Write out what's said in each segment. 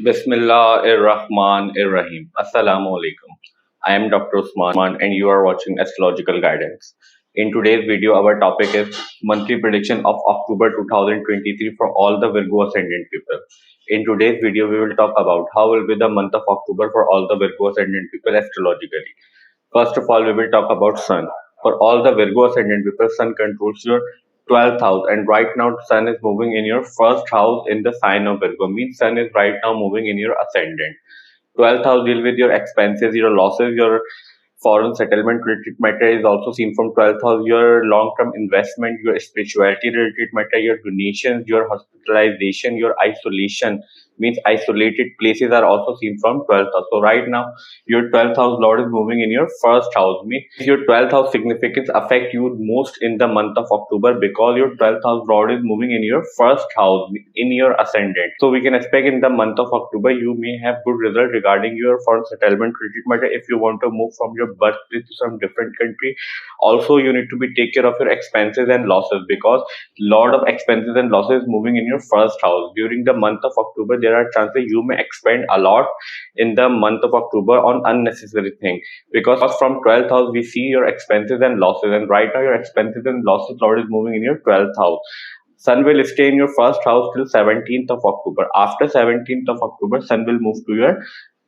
Bismillahir-Rahman-ir-Rahim. Assalamu alaikum. I am Dr. Usman and you are watching Astrological Guidance. In today's video, our topic is monthly prediction of October 2023 for all the Virgo Ascendant people. In today's video, we will talk about how will be the month of October for all the Virgo Ascendant people astrologically. First of all, we will talk about Sun. For all the Virgo Ascendant people, Sun controls your 12th house, and right now Sun is moving in your first house in the sign of Virgo. Means Sun is right now moving in your ascendant. 12th house deal with your expenses, your losses, your foreign settlement related matter is also seen from 12th house. Your long-term investment, your spirituality related matter, your donations, your hospitalization, your isolation, means isolated places are also seen from 12th house. So right now your 12th house lord is moving in your first house, means your 12th house significance affect you most in the month of October because your 12th house lord is moving in your first house in your ascendant. So we can expect in the month of October you may have good result regarding your foreign settlement related matter if you want to move from your birthplace to some different country. Also you need to be take care of your expenses and losses because lot of expenses and losses moving in your first house. During the month of October there are chances you may expend a lot in the month of October on unnecessary things because from 12th house we see your expenses and losses, and right now your expenses and losses lord is moving in your 12th house. Sun will stay in your first house till 17th of October. After 17th of October, Sun will move to your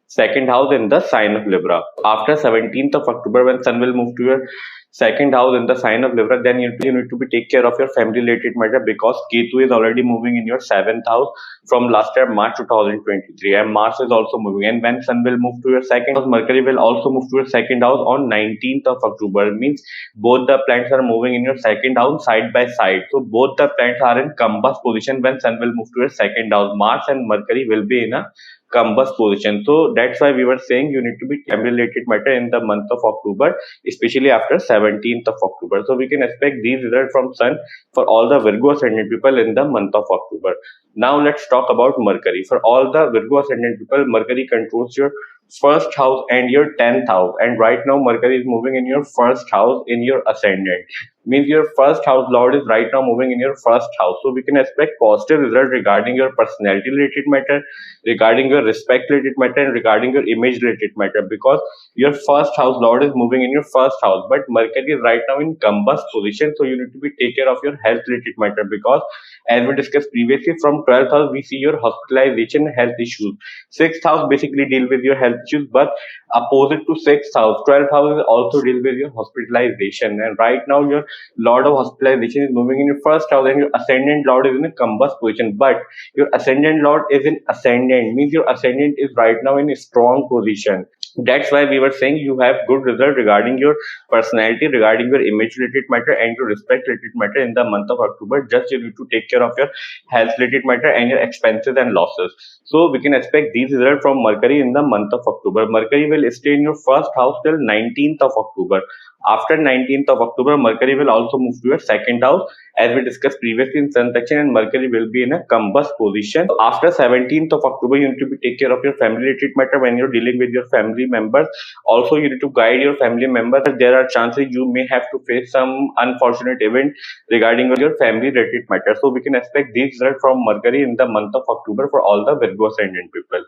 second house in the sign of Libra. After 17th of October, when Sun will move to your second house in the sign of Libra, then you need to be take care of your family related matter because Ketu is already moving in your seventh house from last year March 2023, and Mars is also moving. And when Sun will move to your second house, Mercury will also move to your second house on 19th of October. It means both the planets are moving in your second house side by side. So both the planets are in combust position when Sun will move to your second house. Mars and Mercury will be in a combust position. So that's why we were saying you need to be family related matter in the month of October, especially after 17th of October. So we can expect these results from Sun for all the Virgo Ascendant people in the month of October. Now let's talk about Mercury. For all the Virgo Ascendant people, Mercury controls your first house and your 10th house, and right now Mercury is moving in your first house in your ascendant. Means your first house lord is right now moving in your first house. So we can expect positive result regarding your personality related matter, regarding your respect related matter, and regarding your image related matter because your first house lord is moving in your first house, but Mercury is right now in combust position. So you need to be take care of your health related matter because as we discussed previously, from 12th house we see your hospitalization health issues. 6th house basically deal with your health issues, but opposite to 6th house, 12th house also deal with your hospitalization, and right now your lord of hospitalization is moving in your first house and your ascendant lord is in a combust position. But your ascendant lord is in ascendant, means your ascendant is right now in a strong position. That's why we were saying you have good result regarding your personality, regarding your image related matter, and your respect related matter in the month of October. Just you need to take care of your health related matter and your expenses and losses. So we can expect these results from Mercury in the month of October. Mercury will stay in your first house till 19th of October. After 19th of October, Mercury will also move to your second house as we discussed previously in Sun section, and Mercury will be in a combust position. After 17th of October, you need to be take care of your family related matter when you're dealing with your family members. Also, you need to guide your family members. There are chances you may have to face some unfortunate event regarding your family related matter. So we can expect these results from Mercury in the month of October for all the Virgo Ascendant people.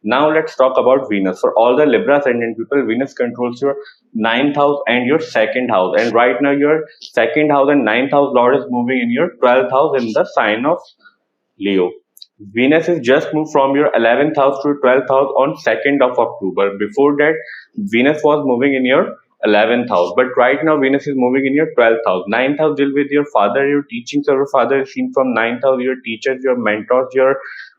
Now let's talk about Venus. For all the Libra Ascendant people, Venus controls your 9th house and your second house. And right now your second house and 9th house lord is moving in your 12th house in the sign of Leo. Venus is just moved from your 11th house to 12th house on 2nd of October. Before that, Venus was moving in your 11th house, but right now Venus is moving in your 12th house. 9th house deal with your father, your teachings of your father is seen from 9th house, your teachers, your mentors, your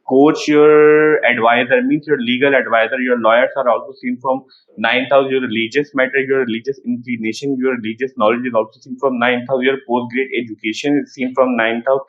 coach, your advisor, means your legal advisor, your lawyers are also seen from 9th house. Your religious matter, your religious inclination, your religious knowledge is also seen from 9th house. Your post-grade education is seen from 9th house.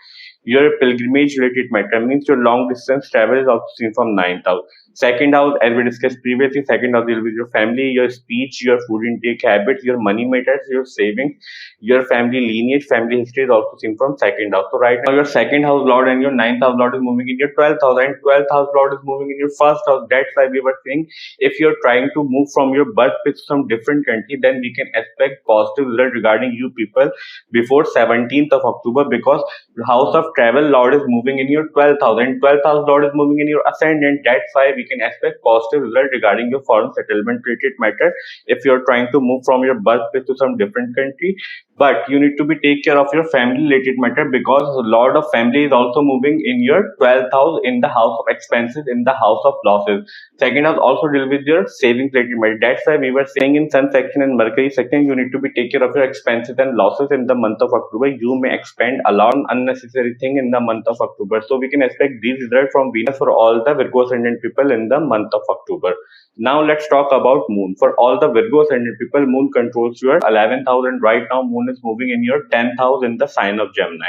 Your pilgrimage related matter, means your long distance travel is also seen from 9th house. Second house, as we discussed previously, second house deal with your family, your speech, your food intake habits, your money matters, your savings, your family lineage, family history is also seen from second house. So right now your second house lord and your 9th house lord is moving in your 12th house, and 12th house lord is moving in your first house. That's why we were saying if you're trying to move from your birthplace to some different country, then we can expect positive result regarding you people before 17th of October because house of of travel Lord is moving in your 12th house, and 12th house Lord is moving in your ascendant. That's why we can expect positive result regarding your foreign settlement related matter if you're trying to move from your birthplace to some different country. But you need to be take care of your family related matter, because Lord of family is also moving in your 12th house, in the house of expenses, in the house of losses. Second house also deal with your savings related matter. That's why we were saying in Sun section and Mercury section, you need to be take care of your expenses and losses in the month of October. You may expend a lot unnecessary thing in the month of October. So we can expect these results from Venus for all the Virgo Ascendant people in the month of October. Now let's talk about Moon. For all the Virgo Ascendant people, Moon controls your 11th house, and right now Moon is moving in your 10th house in the sign of Gemini.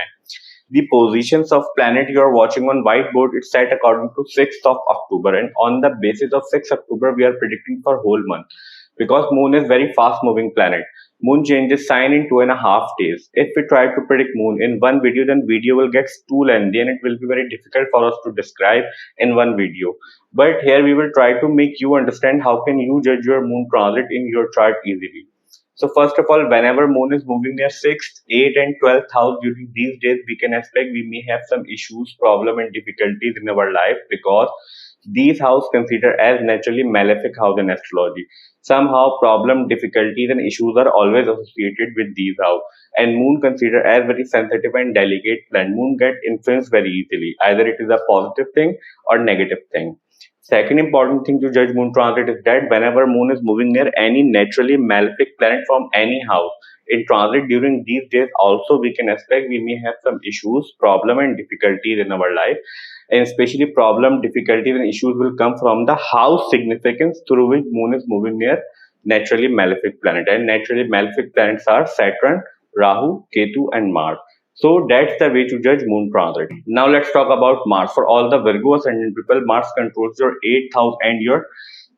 The positions of planet you are watching on whiteboard is set according to 6th of October, and on the basis of 6th October we are predicting for whole month, because Moon is very fast moving planet. Moon changes sign in 2.5 days. If we try to predict Moon in one video, then video will get too lengthy and it will be very difficult for us to describe in one video. But here we will try to make you understand how can you judge your Moon transit in your chart easily. So first of all, whenever Moon is moving near 6th, 8th and 12th house during these days, we can expect we may have some issues, problem and difficulties in our life, because these house considered as naturally malefic house in astrology. Somehow problem, difficulties and issues are always associated with these house. And Moon considered as very sensitive and delicate planet. Moon get influenced very easily. Either it is a positive thing or negative thing. Second important thing to judge Moon transit is that whenever Moon is moving near any naturally malefic planet from any house, in transit during these days also we can expect we may have some issues, problem and difficulties in our life. And especially problem, difficulties and issues will come from the house significance through which Moon is moving near naturally malefic planet. And naturally malefic planets are Saturn, Rahu, Ketu and Mars. So that's the way to judge Moon transit. Now let's talk about Mars. For all the Virgo Ascendant people, Mars controls your 8th house and your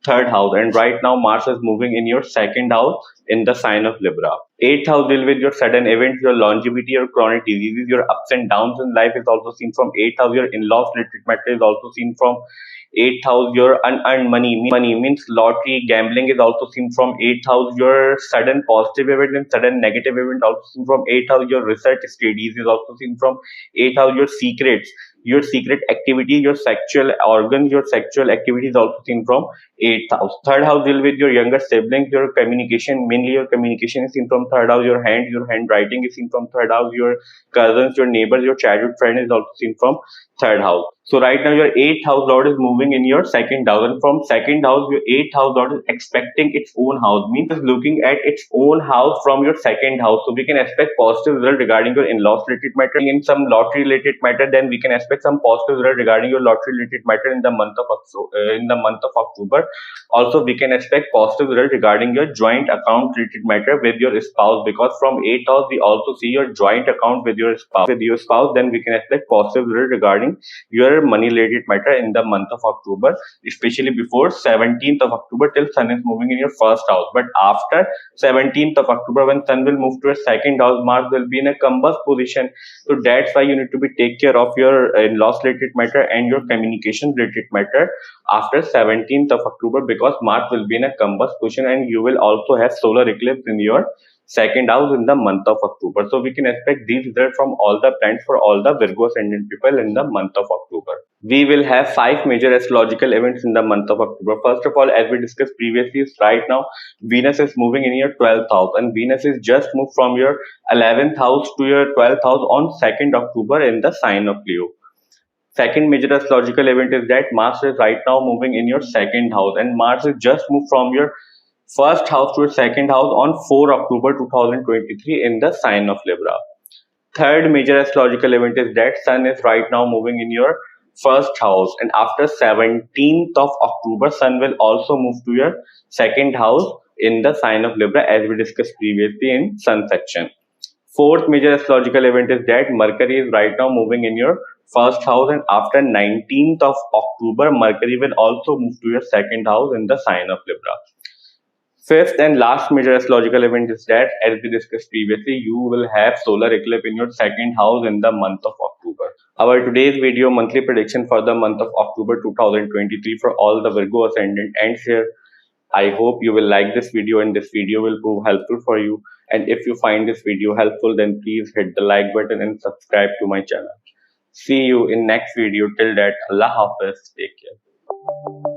3rd house, and right now Mars is moving in your 2nd house in the sign of Libra. 8th house deal with your sudden events, your longevity, your chronic diseases, your ups and downs in life is also seen from 8th house. Your in-laws related matter is also seen from 8th house. Your unearned money means lottery, gambling is also seen from 8th house. Your sudden positive event and sudden negative event also seen from 8th house. Your research studies is also seen from 8th house. Your secret activity, your sexual organs, your sexual activity is also seen from 8th house. 3rd house deal with your younger siblings, your communication, mainly your communication is seen from 3rd house. Your handwriting is seen from 3rd house. Your cousins, your neighbors, your childhood friend is also seen from 3rd house. So right now your 8th house Lord is moving in your 2nd house, and from 2nd house your 8th house Lord is expecting its own house, means is looking at its own house from your 2nd house. So we can expect positive result regarding your in-laws related matter. In some lottery related matter, then we can expect some positive result regarding your lottery related matter in the month of October. Also we can expect positive result regarding your joint account related matter with your spouse, because from 8th house we also see your joint account with your spouse. Then we can expect positive result regarding your money related matter in the month of October, especially before 17th of October till Sun is moving in your 1st house. But after 17th of October, when Sun will move to a 2nd house, Mars will be in a combust position. So that's why you need to be take care of your in-laws related matter and your communication related matter after 17th of October, because Mars will be in a combust position, and you will also have solar eclipse in your 2nd house in the month of October. So we can expect these results from all the planets for all the Virgo Ascendant people in the month of October. We will have 5 major astrological events in the month of October. First of all, as we discussed previously, right now Venus is moving in your 12th house, and Venus is just moved from your 11th house to your 12th house on 2nd October in the sign of Leo. Second major astrological event is that Mars is right now moving in your 2nd house, and Mars is just moved from your 1st house to your 2nd house on 4 October 2023 in the sign of Libra. Third major astrological event is that Sun is right now moving in your 1st house, and after 17th of October Sun will also move to your 2nd house in the sign of Libra, as we discussed previously in Sun section. Fourth major astrological event is that Mercury is right now moving in your 1st house, and after 19th of October Mercury will also move to your 2nd house in the sign of Libra. Fifth and last major astrological event is that, as we discussed previously, you will have solar eclipse in your 2nd house in the month of October. Our today's video monthly prediction for the month of October 2023 for all the Virgo Ascendant ends here. I hope you will like this video, and this video will prove helpful for you. And if you find this video helpful, then please hit the like button and subscribe to my channel. See you in next video. Till that, Allah Hafiz. Take care.